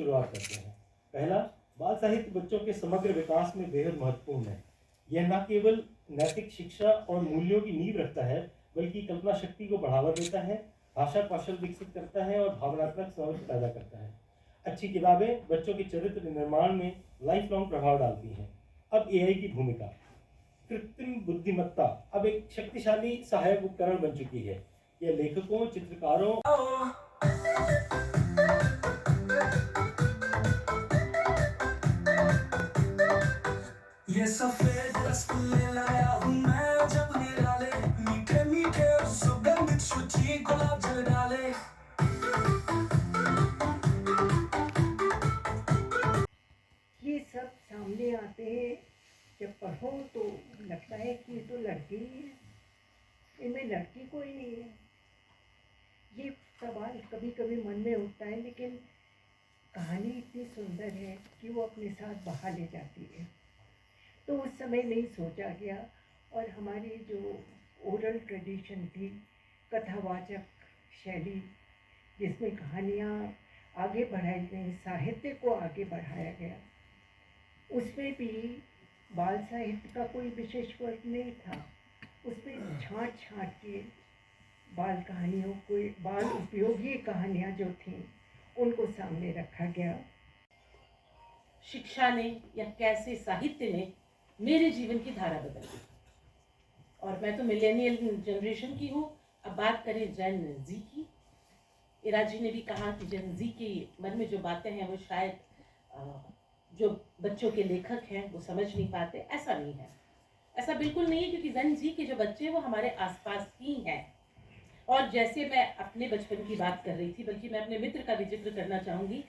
शुरुआत करते हैं। पहला, बाल साहित्य बच्चों के समग्र विकास में बेहद महत्वपूर्ण है। यह न केवल नैतिक शिक्षा और मूल्यों की नींव रखता है, बल्कि कल्पना शक्ति को बढ़ावा देता है, भाषा कौशल विकसित करता है और भावनात्मक समझ पैदा करता है। अच्छी किताबें बच्चों के चरित्र निर्माण में लाइफ लॉन्ग प्रभाव डालती हैं। अब एआई की भूमिका। कृत्रिम बुद्धिमत्ता अब एक शक्तिशाली सहायक उपकरण बन चुकी है। यह लेखकों, चित्रकारों ये सफेद रसगुल्ले लाया हूँ मैं, जब निराले मीठे मीठे सुगंधित शुचि गुलाब जल डाले। ये सब सामने आते हैं जब पढ़ो तो लगता है कि ये तो लड़के ही है, इनमें लड़की कोई नहीं है। ये सवाल कभी कभी मन में उठता है, लेकिन कहानी इतनी सुंदर है कि वो अपने साथ बहा ले जाती है। तो उस समय नहीं सोचा गया, और हमारी जो ओरल ट्रेडिशन थी, कथावाचक शैली, जिसमें कहानियाँ आगे बढ़ाई गई, साहित्य को आगे बढ़ाया गया, उसमें भी बाल साहित्य का कोई विशेष वर्ग नहीं था। उसमें छाँट छाँट के बाल कहानियों को, बाल उपयोगी कहानियाँ जो थीं, उनको सामने रखा गया। शिक्षा ने या कैसे साहित्य ने मेरे जीवन की धारा बदल दी। और मैं तो मिलेनियल जनरेशन की हूँ। अब बात करें जेन जी की। इरा जी ने भी कहा कि जेन जी के मन में जो बातें हैं वो शायद जो बच्चों के लेखक हैं वो समझ नहीं पाते। ऐसा नहीं है, ऐसा बिल्कुल नहीं है, क्योंकि जेन जी के जो बच्चे हैं वो हमारे आसपास ही हैं। और जैसे मैं अपने बचपन की बात कर रही थी, बल्कि मैं अपने मित्र का भी जिक्र करना चाहूँगी